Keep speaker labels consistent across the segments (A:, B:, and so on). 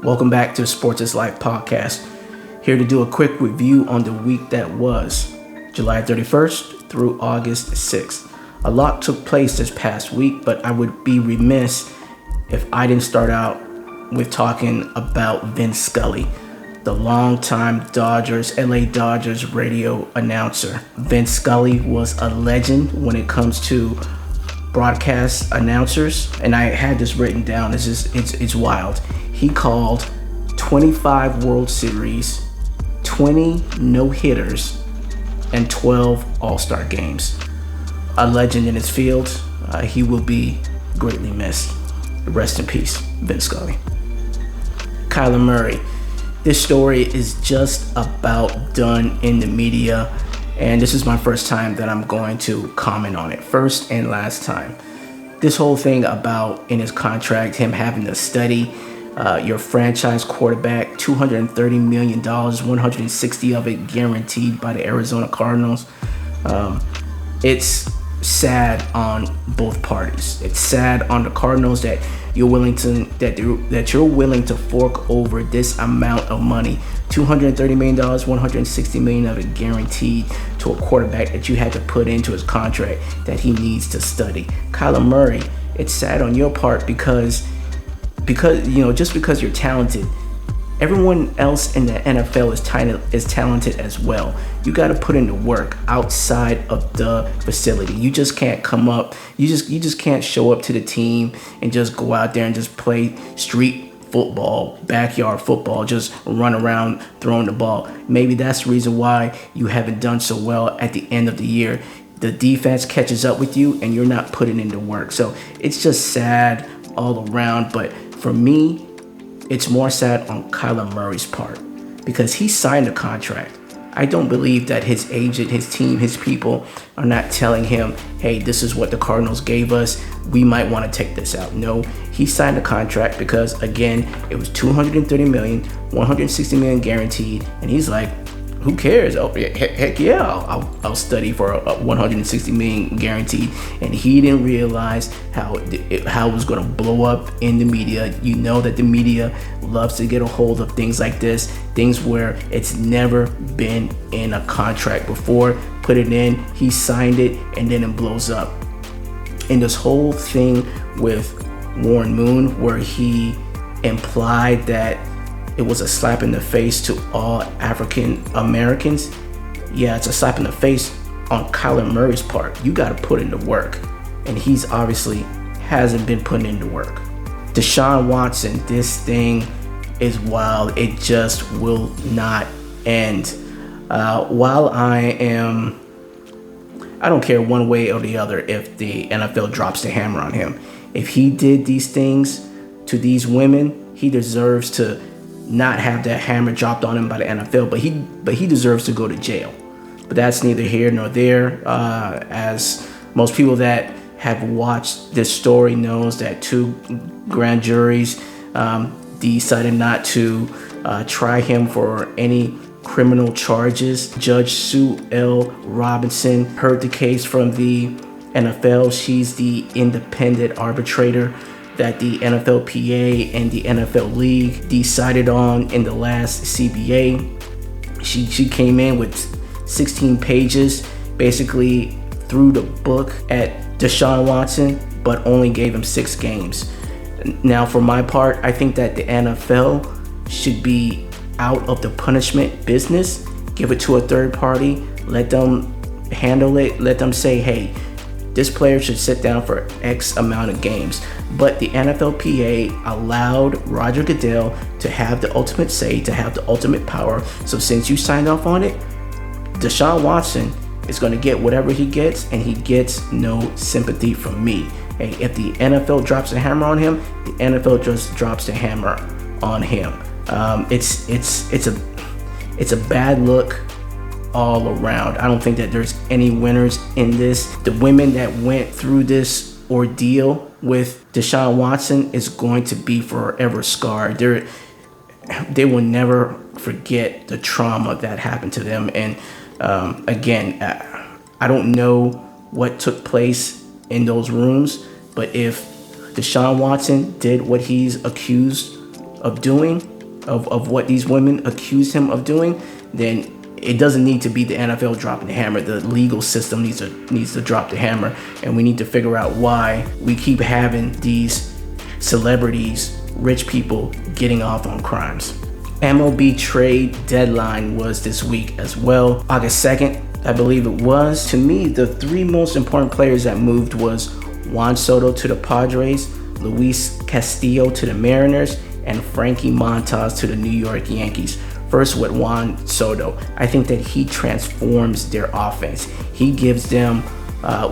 A: Welcome back to the Sports is Life podcast. Here to do a quick review on the week that was July 31st through August 6th. A lot took place this past week, but I would be remiss if I didn't start out with talking about Vin Scully, the longtime LA Dodgers radio announcer. Vin Scully was a legend when it comes to broadcast announcers, and I had this written down. It's wild. He called 25 World Series, 20 no-hitters, and 12 All-Star games. A legend in his field. He will be greatly missed. Rest in peace, Vin Scully. Kyler Murray. This story is just about done in the media, and this is my first time that I'm going to comment on it. First and last time. This whole thing about in his contract, him having to study your franchise quarterback, $230 million, 160 of it guaranteed by the Arizona Cardinals. It's sad on both parties. It's sad on the Cardinals that you're willing to fork over this amount of money, $230 million, $160 million of it guaranteed to a quarterback that you had to put into his contract that he needs to study. Kyler Murray, it's sad on your part because just because you're talented, everyone else in the NFL is talented as well. You got to put in the work outside of the facility. You just can't come up. You just can't show up to the team and just go out there and just play street football, backyard football, just run around throwing the ball. Maybe that's the reason why you haven't done so well at the end of the year. The defense catches up with you and you're not putting in the work. So it's just sad all around. But for me, it's more sad on Kyler Murray's part because he signed a contract. I don't believe that his agent, his team, his people are not telling him, hey, this is what the Cardinals gave us. We might want to take this out. No, he signed a contract because, again, it was $230 million, $160 million guaranteed. And he's like, who cares? Oh, heck yeah, I'll study for a $160 million guaranteed. And he didn't realize how it was going to blow up in the media. You know that the media loves to get a hold of things like this, things where it's never been in a contract before. Put it in, he signed it, and then it blows up. And this whole thing with Warren Moon, where he implied that it was a slap in the face to all African Americans. Yeah, it's a slap in the face on Kyler Murray's part. You got to put in the work. And he's obviously hasn't been putting in the work. Deshaun Watson, this thing is wild. It just will not end. While I don't care one way or the other if the NFL drops the hammer on him. If he did these things to these women, he deserves to not have that hammer dropped on him by the NFL, but he deserves to go to jail. But that's neither here nor there. As most people that have watched this story knows that two grand juries decided not to try him for any criminal charges. Judge Sue L. Robinson heard the case from the NFL. She's the independent arbitrator that the NFLPA and the NFL League decided on in the last CBA. She came in with 16 pages, basically threw the book at Deshaun Watson, but only gave him 6 games. Now, for my part, I think that the NFL should be out of the punishment business. Give it to a third party. Let them handle it. Let them say, hey, this player should sit down for X amount of games. But the NFLPA allowed Roger Goodell to have the ultimate say, to have the ultimate power. So since you signed off on it, Deshaun Watson is going to get whatever he gets, and he gets no sympathy from me. Hey, if the NFL drops a hammer on him, the NFL just drops the hammer on him. It's a bad look all around. I don't think that there's any winners in this. The women that went through this ordeal with Deshaun Watson is going to be forever scarred. They will never forget the trauma that happened to them. And again, I don't know what took place in those rooms, but if Deshaun Watson did what he's accused of doing, of what these women accuse him of doing, then it doesn't need to be the NFL dropping the hammer. The legal system needs to drop the hammer, and we need to figure out why we keep having these celebrities, rich people getting off on crimes. MLB Trade Deadline was this week as well, August 2nd, I believe it was. To me, the three most important players that moved was Juan Soto to the Padres, Luis Castillo to the Mariners, and Frankie Montas to the New York Yankees. First with Juan Soto, I think that he transforms their offense. He gives them,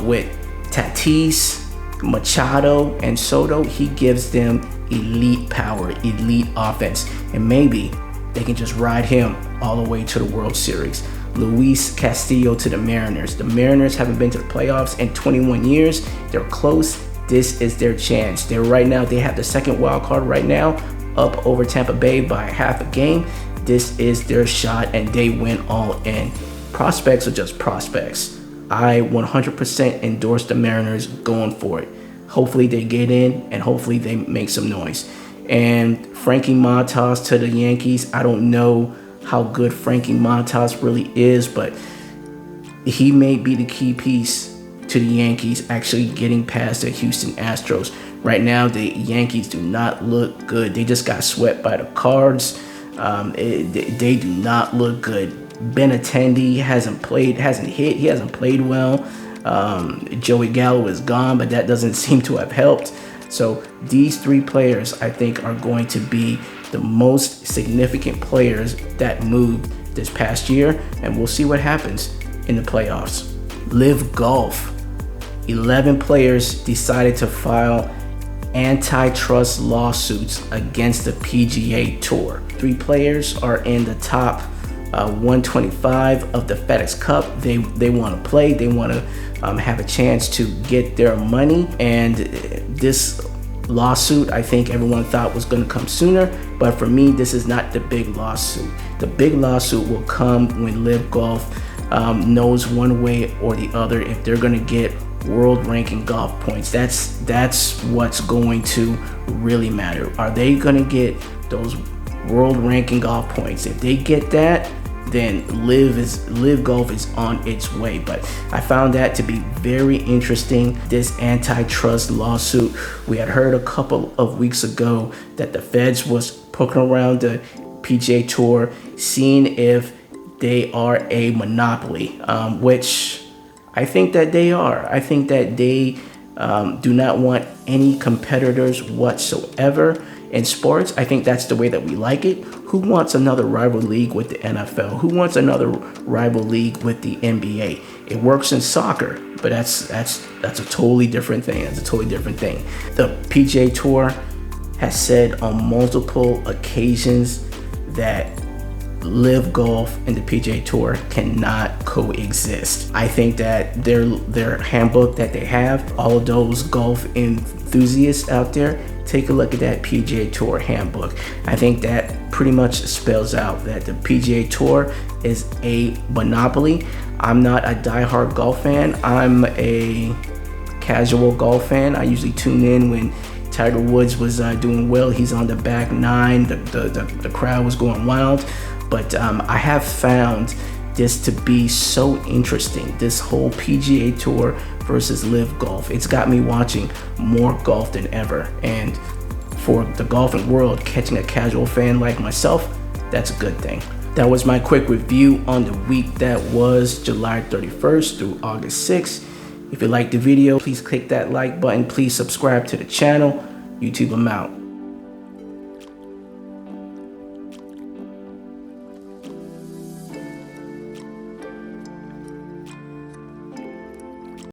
A: with Tatis, Machado, and Soto, he gives them elite power, elite offense. And maybe they can just ride him all the way to the World Series. Luis Castillo to the Mariners. The Mariners haven't been to the playoffs in 21 years. They're close. This is their chance. They have the second wild card right now, up over Tampa Bay by half a game. This is their shot, and they went all in. Prospects are just prospects. I 100% endorse the Mariners going for it. Hopefully they get in, and hopefully they make some noise. And Frankie Montas to the Yankees. I don't know how good Frankie Montas really is, but he may be the key piece to the Yankees actually getting past the Houston Astros. Right now, the Yankees do not look good. They just got swept by the Cards. They do not look good. Benintendi hasn't hit. He hasn't played well. Joey Gallo is gone, but that doesn't seem to have helped. So these three players, I think, are going to be the most significant players that moved this past year, and we'll see what happens in the playoffs. LIV Golf. 11 players decided to file antitrust lawsuits against the PGA Tour. 3 players are in the top 125 of the FedEx Cup. They want to play. They want to have a chance to get their money. And this lawsuit, I think everyone thought was going to come sooner. But for me, this is not the big lawsuit. The big lawsuit will come when LIV Golf knows one way or the other if they're going to get world ranking golf points. That's what's going to really matter. Are they going to get those world ranking golf points? If they get that, then LIV Golf is on its way. But I found that to be very interesting, this antitrust lawsuit. We had heard a couple of weeks ago that the feds was poking around the PGA Tour, seeing if they are a monopoly, which I think that they are. I think that they do not want any competitors whatsoever in sports. I think that's the way that we like it. Who wants another rival league with the NFL? Who wants another rival league with the NBA? It works in soccer, but that's a totally different thing. That's a totally different thing. The PGA Tour has said on multiple occasions that LIV Golf and the PGA Tour cannot coexist. I think that their handbook that they have, all of those golf enthusiasts out there, take a look at that PGA Tour handbook. I think that pretty much spells out that the PGA Tour is a monopoly. I'm not a diehard golf fan. I'm a casual golf fan. I usually tune in when Tiger Woods was doing well. He's on the back nine. The crowd was going wild. But I have found this to be so interesting, this whole PGA Tour versus LIV Golf. It's got me watching more golf than ever. And for the golfing world, catching a casual fan like myself, that's a good thing. That was my quick review on the week that was July 31st through August 6th. If you liked the video, please click that like button. Please subscribe to the channel. YouTube, I'm out.